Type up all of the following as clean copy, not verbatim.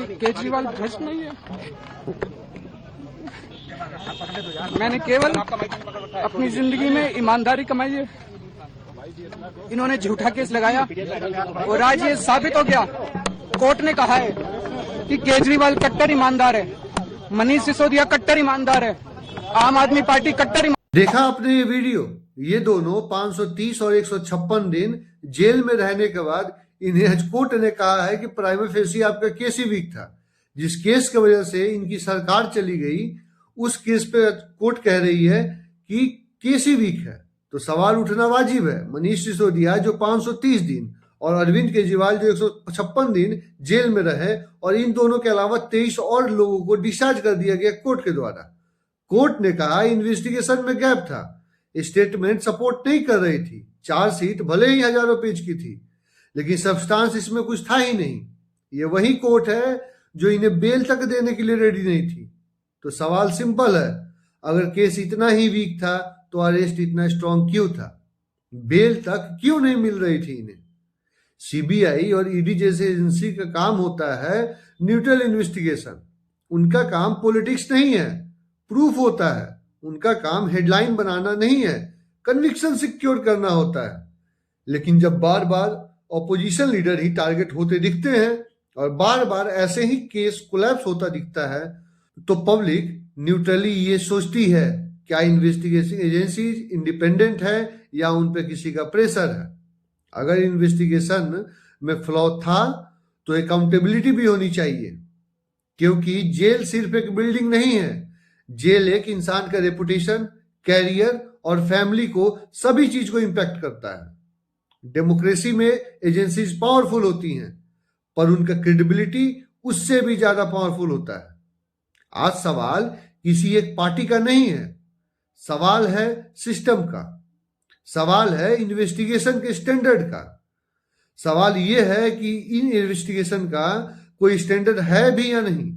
केजरीवाल भ्रष्ट नहीं है। मैंने केवल अपनी जिंदगी में ईमानदारी कमाई है। इन्होंने झूठा केस लगाया और आज ये साबित हो गया। कोर्ट ने कहा है कि केजरीवाल कट्टर ईमानदार है, मनीष सिसोदिया कट्टर ईमानदार है, आम आदमी पार्टी कट्टर। देखा आपने ये वीडियो? ये दोनों 530 और 156 दिन जेल में रहने के बाद इन्हें कोर्ट ने कहा है कि प्राइमा फेसी आपका केस ही वीक था। जिस केस की वजह से इनकी सरकार चली गई, उस केस पे कोर्ट कह रही है कि केस ही वीक है, तो सवाल उठना वाजिब है। मनीष सिसोदिया जो 530 दिन और अरविंद केजरीवाल जो 156 दिन जेल में रहे, और इन दोनों के अलावा 23 और लोगों को डिस्चार्ज कर दिया गया कोर्ट के द्वारा। कोर्ट ने कहा इन्वेस्टिगेशन में गैप था, स्टेटमेंट सपोर्ट नहीं कर रही थी, चार्जशीट भले ही हजारों पेज की थी, लेकिन सब्सटेंस इसमें कुछ था ही नहीं। ये वही कोर्ट है जो इन्हें बेल तक देने के लिए रेडी नहीं थी। तो सवाल सिंपल है, अगर केस इतना ही वीक था तो अरेस्ट इतना स्ट्रांग क्यों था? बेल तक क्यों नहीं मिल रही थी इन्हें? सीबीआई और ईडी जैसे एजेंसी का काम होता है न्यूट्रल इन्वेस्टिगेशन। उनका काम पॉलिटिक्स नहीं है, प्रूफ होता है। उनका काम हेडलाइन बनाना नहीं है, कन्विक्शन सिक्योर करना होता है। लेकिन जब बार बार ऑपोजिशन लीडर ही टारगेट होते दिखते हैं और बार बार ऐसे ही केस कोलैप्स होता दिखता है, तो पब्लिक न्यूट्रली ये सोचती है क्या इन्वेस्टिगेशन एजेंसी इंडिपेंडेंट है या उन पे किसी का प्रेशर है। अगर इन्वेस्टिगेशन में फ्लॉ था तो अकाउंटेबिलिटी भी होनी चाहिए, क्योंकि जेल सिर्फ एक बिल्डिंग नहीं है। जेल एक इंसान का रेपुटेशन, कैरियर और फैमिली को, सभी चीज को इंपैक्ट करता है। डेमोक्रेसी में एजेंसीज पावरफुल होती हैं, पर उनका क्रेडिबिलिटी उससे भी ज्यादा पावरफुल होता है। आज सवाल किसी एक पार्टी का नहीं है, सवाल है सिस्टम का, सवाल है इन्वेस्टिगेशन के स्टैंडर्ड का। सवाल यह है कि इन इन्वेस्टिगेशन का कोई स्टैंडर्ड है भी या नहीं।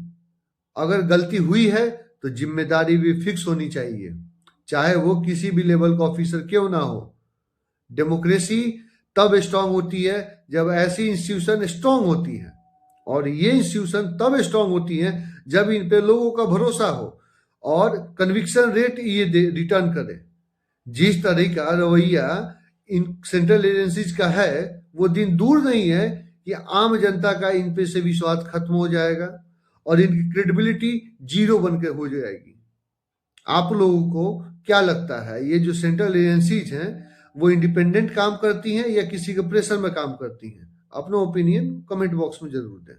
अगर गलती हुई है तो जिम्मेदारी भी फिक्स होनी चाहिए, चाहे वो किसी भी लेवल का ऑफिसर क्यों ना हो। डेमोक्रेसी तब स्ट्रांग होती है जब ऐसी इंस्टीट्यूशन स्ट्रांग होती है, और ये इंस्टीट्यूशन तब स्ट्रांग होती है जब इन पे लोगों का भरोसा हो और कन्विक्शन रेट ये रिटर्न करे। जिस तरह का रवैया इन सेंट्रल एजेंसीज का है, वो दिन दूर नहीं है कि आम जनता का इन पे से विश्वास खत्म हो जाएगा और इनकी क्रेडिबिलिटी जीरो बनकर हो जाएगी। आप लोगों को क्या लगता है, ये जो सेंट्रल एजेंसीज हैं वो इंडिपेंडेंट काम करती हैं या किसी के प्रेशर में काम करती हैं? अपना ओपिनियन कमेंट बॉक्स में जरूर दें।